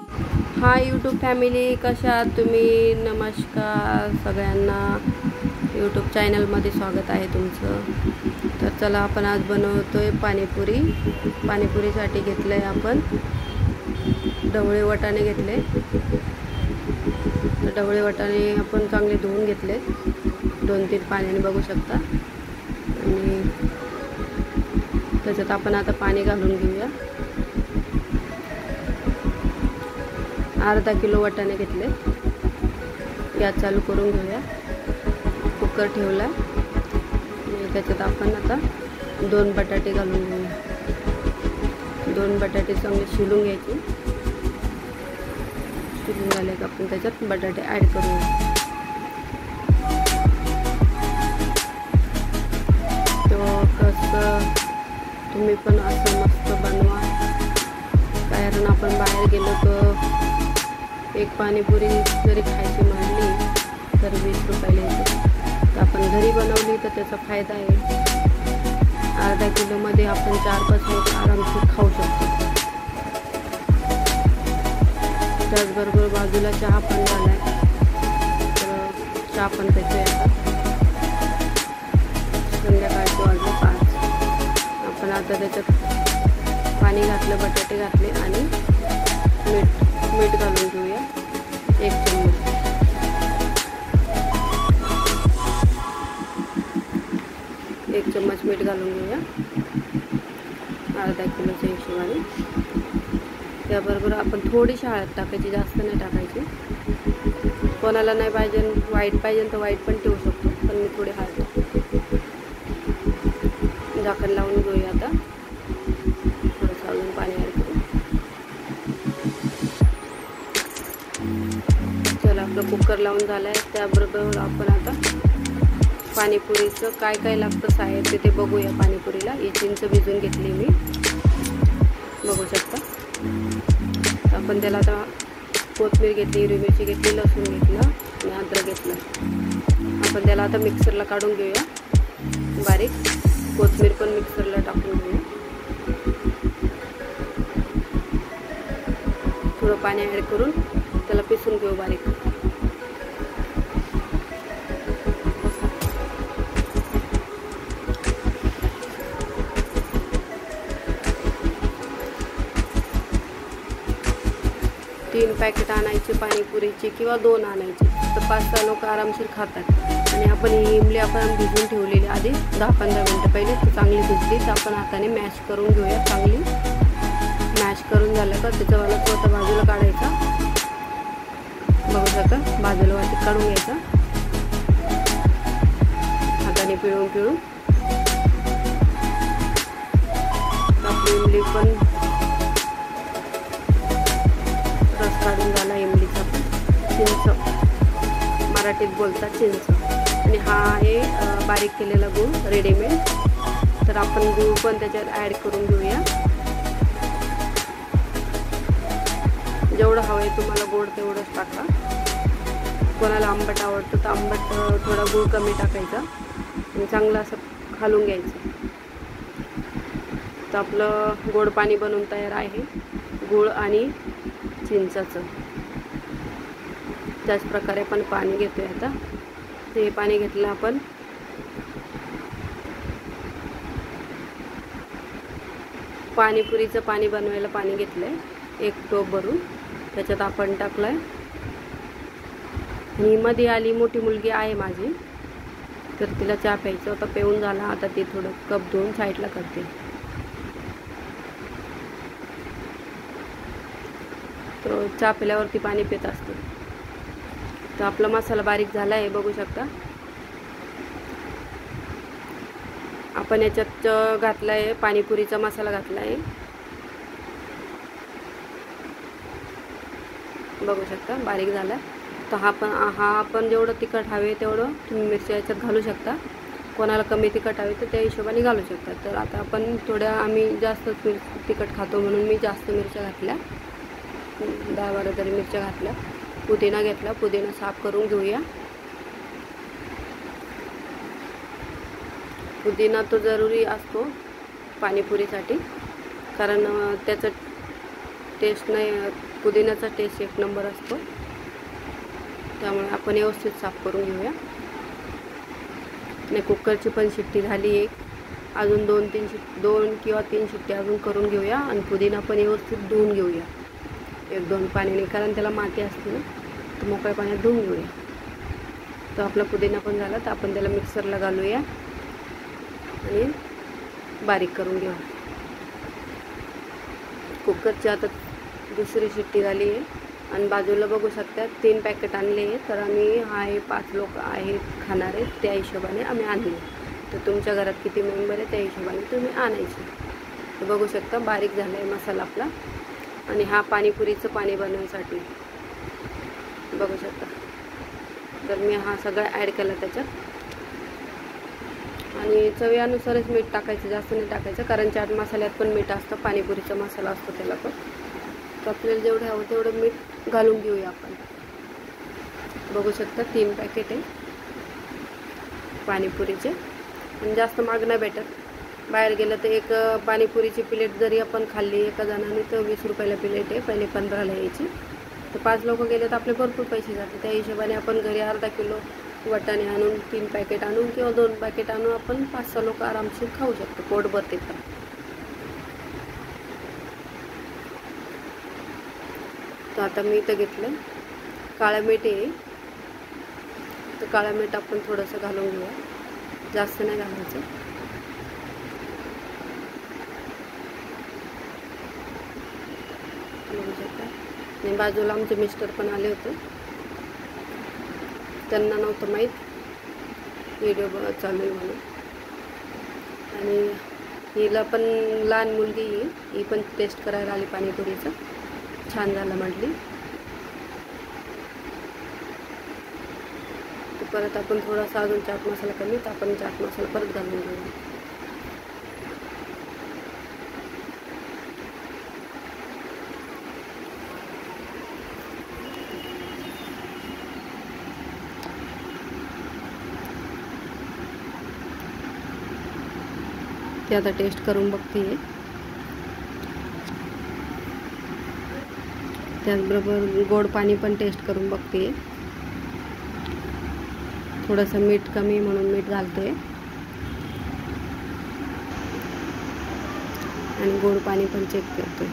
Hi YouTube family, कशा आहात तुम्ही? नमस्कार सगळ्यांना, यूट्यूब चॅनलमध्ये स्वागत आहे तुमचं. तर चला, आपण आज बनवतोय पाणीपुरी. पाणीपुरीसाठी घेतलं आहे आपण ढवळे वाटाणे घेतले. तर ढवळे वाटाणे आपण चांगले धुवून घेतले 2-3 पाण्याने, बघू शकता. आणि त्याच्यात आपण आता पाणी घालून घेऊया. अर्धा किलो वाटाणे घेतले. गॅस चालू करून घेऊया. कुकर ठेवला आणि त्याच्यात आपण आता 2 बटाटे घालून घेऊया. 2 बटाटे चांगले शिलून घ्यायचे. शिलून झाले का आपण त्याच्यात बटाटे ॲड करूया. तो कसं तुम्ही पण असं मस्त बनवा. कारण आपण बाहेर गेलो तर एक पाणीपुरी जरी खायची म्हणली तर 20 रुपयाला येते. तर आपण घरी बनवली तर त्याचा फायदा आहे. अर्धा किलोमध्ये आपण 4-5 लोक आरामशीर खाऊ शकतो. त्याचबरोबर बाजूला चहा पण झाला आहे. तर चहा पण प्यायचोय आता. संध्याकाळचे वाजले 5. आपण आता त्याच्यात पाणी घातलं, बटाटे घातले आणि मीठ घालून घेऊया. 1 चम्मच. मीठ घालून घेऊया अर्धा किलोच्या हिशोबाने. त्याबरोबर आपण थोडीशी हळद टाकायची, जास्त नाही टाकायची. कोणाला नाही पाहिजे व्हाईट पाहिजे तर व्हाईट पण ठेवू शकतो, पण मी थोडी हळद टाकते. झाकण लावून घेऊया. आता थोडंसं अजून पाणी ॲड करू. चला, आपलं कुकर लावून झालं आहे. त्याबरोबर आपण आता पाणीपुरीचं काय काय लागतं साहित्य ते बघूया. पाणीपुरीला ही चिंच भिजून घेतली मी, बघू शकता. आपण त्याला आता कोथिंबीर घेतली, हिरवी मिरची घेतली, लसूण घेतलं आणि अद्रक घेतलं. आपण त्याला आता मिक्सरला काढून घेऊया बारीक. कोथिंबीर पण मिक्सरला टाकून घेऊया. थोडं पाणी ॲड करून त्याला पिसून घेऊ बारीक. तीन पॅकेट आणायची पाणीपुरीची किंवा 2 आणायची, तर 5-6 लोक आरामशीर खातात. आणि आपण ही इमली आपण भिजून ठेवलेली आधी 10-15 मिनटं पहिले, तर चांगली भिजली. तर आपण हाताने मॅश करून घेऊया. चांगली मॅश करून झालं का त्याच्यावाला तो बाजूला काढायचा. बघू शकता, बाजूला वाटीत काढून घ्यायचा. हाताने पिळून आपली इमली पण रस काढून झाला. इमलीचा पण चिंच, मराठीत बोलतात चिंच. आणि हा आहे बारीक केलेला गूळ रेडीमेड. तर आपण गूळ पण त्याच्यात ॲड करून घेऊया. जेवढं हवं आहे तुम्हाला गोड तेवढंच टाका. कोणाला आंबट आवडतं तर आंबट थोडा गूळ कमी टाकायचा आणि चांगलं असं घालून घ्यायचं. तर आपलं गोड पाणी बनवून तयार आहे, गूळ आणि चिंचाचं. त्याच प्रकारे आपण पाणी घेतोय आता. ते पाणी घेतलं आपण. पाणीपुरीचं पाणी बनवायला पाणी घेतलं आहे 1 टोप भरून. त्याच्यात आपण टाकलं आहे. आणि मध्ये आली मोठी मुलगी आहे माझी, तर तिला चहा प्यायचा होता, पिऊन झाला. आता ती थोडं कप धुवून साईडला करते. तर चहा पिल्यावरती पाणी पित असते. तर आपला मसाला बारीक झाला आहे, बघू शकता. आपण याच्यात घातला आहे पाणीपुरीचा मसाला घातला आहे, बघू शकता, बारीक झाला. तर हा आपण जेवढं तिखट हवे तेवढं तुम्ही मिरच्या याच्यात घालू शकता. कोणाला कमी तिखट हवे तर त्या हिशोबाने घालू शकता. तर आता आपण आम्ही जास्त तिखट खातो म्हणून मी जास्त मिरच्या घातल्या, 10-12 तरी मिरच्या घातल्या. पुदिना घेतला, पुदिना साफ करून घेऊया. पुदिना तो जरुरी असतो पाणीपुरीसाठी, कारण त्याचं टेस्ट नाही पुदिन्याचा टेस्ट एक नंबर असतो, त्यामुळे आपण व्यवस्थित साफ करून घेऊया. आणि कुकरची पण शिट्टी झाली एक, अजून 2 किंवा 3 शिट्टी अजून करून घेऊया. आणि पुदिना पण व्यवस्थित धुवून घेऊया 1-2 पाण्याने, कारण त्याला माती असते ना, तर मोकळ्या पाण्यात धुवून घेऊया. तर आपला पुदिना पण झाला, तर आपण त्याला मिक्सरला घालूया आणि बारीक करून घेऊया. कुकरची आता दुसरी शिट्टी झाली आहे. आणि बाजूला बघू शकता 3 पॅकेट आणले आहे. तर आम्ही 5 लोक आहेत खाणारे, त्या हिशोबाने आम्ही आणले. तर तुमच्या घरात किती मेंबर आहे त्या हिशोबाने तुम्ही आणायचे. तर बघू शकता बारीक झाला आहे मसाला आपला. आणि हा पाणीपुरीचं पाणी बनवण्यासाठी बघू शकता. तर मी हा सगळा ॲड केला त्याच्यात. आणि चवीनुसारच मीठ टाकायचं, जास्त नाही टाकायचं, कारण चाट मसाल्यात पण मीठ असतं, पाणीपुरीचा मसाला असतो त्याला पण. तर आपल्याला जेवढं हवं तेवढं मीठ घालून घेऊया आपण. बघू शकता 3 पॅकेट आहे पाणीपुरीचे. आणि जास्त महाग नाही भेटत. बाहेर गेलं तर एक पाणीपुरीची प्लेट जरी आपण खाल्ली एका जणाने तर 20 रुपयाला प्लेट आहे, पहिले 15ला यायची. तर 5 लोक गेले तर आपले भरपूर पैसे जाते. त्या हिशोबाने आपण घरी अर्धा किलो वाटाणे आणून 3 पॅकेट आणून किंवा 2 पॅकेट आणून आपण 5-6 लोक आरामशीर खाऊ शकतो, पोट भरते. तर आता मी इथं घेतलं काळं मीठ आहे. तर काळं मीठ आपण थोडंसं घालून घेऊया, जास्त नाही घालायचं. बघू शकता. आणि बाजूला आमचे मिस्टर पण आले होते, त्यांना नव्हतं माहीत व्हिडिओ चालू आहे म्हणून. आणि हिला पण लहान मुलगी आहे, ही पण टेस्ट करायला आली पाणीपुरीचं. छान झालं म्हटली. तर परत आपण थोडासा अजून चाट मसाला कमी, तर आपण चाट मसाला परत घालून घेऊ. ते आता टेस्ट करून बघते. त्याचबरोबर गोड पाणी पण टेस्ट करून बघते. थोडंसं मीठ कमी म्हणून मीठ घालते. आणि गोड पाणी पण चेक करते.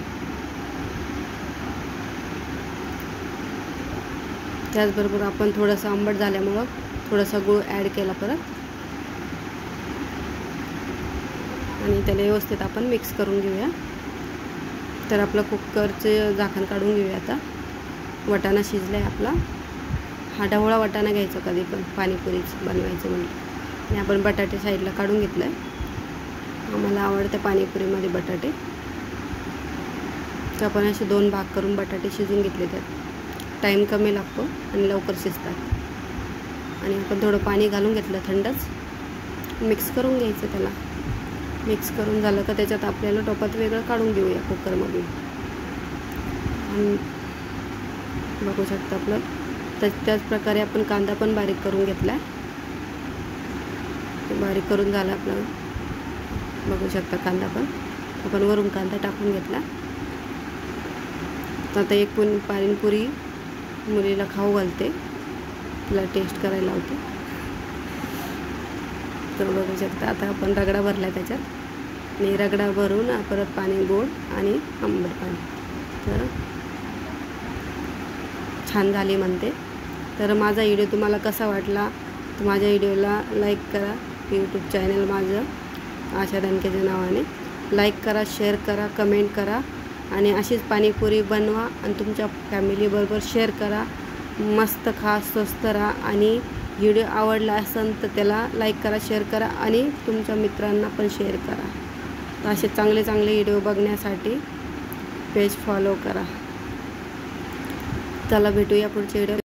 त्याचबरोबर आपण थोडंसं आंबट झाल्यामुळं थोडासा गूळ ॲड केला परत. आणि त्याला व्यवस्थित आपण मिक्स करून घेऊया. तर आपलं कुकरचं झाकण काढून घेऊया आता. वाटाणा शिजला आहे आपला. हा ढवळा वाटाणा घ्यायचा कधी पण पाणीपुरीच बनवायचं म्हणजे. आणि आपण बटाटे साईडला काढून घेतलं आहे. आम्हाला आवडतं पाणीपुरीमध्ये बटाटे. तर आपण असे 2 भाग करून बटाटे शिजून घेतले. त्यात टाईम कमी लागतो आणि लवकर शिजतात. आणि आपण थोडं पाणी घालून घेतलं थंडच. मिक्स करून घ्यायचं त्याला. मिक्स करून झालं का त्याच्यात आपल्याला टोपात वेगळं काढून घेऊया कुकरमधून. आणि बघू शकता आपलं त्याच प्रकारे आपण कांदा पण बारीक करून घेतला आहे. बारीक करून झाला आपला. बघू शकता कांदा पण आपण वरून कांदा टाकून घेतला. तर आता एक पाणीपुरी मुलीला खाऊ घालते, तिला टेस्ट करायला होते. तर बघू शकता आता आपण रगडा भरला त्याच्यात. आणि रगडा भरून परत पाणी गोड आणि आंबट पाणी. तर छान झाली म्हणते. तर माझा व्हिडिओ तुम्हाला कसा वाटला तर माझ्या व्हिडिओला लाईक करा. यूट्यूब चॅनल माझं आशा दणकेच्या नावाने लाईक करा, शेअर करा, कमेंट करा. आणि अशीच पाणीपुरी बनवा आणि तुमच्या फॅमिलीबरोबर शेअर करा. मस्त खा, स्वस्त राहा. आणि व्हिडिओ आवडला असेल तर त्याला लाईक करा, शेअर करा आणि तुमच्या मित्रांना पण शेअर करा. असे चांगले चांगले व्हिडिओ बघण्यासाठी पेज फॉलो करा. चला भेटूया पुढच्या व्हिडिओ.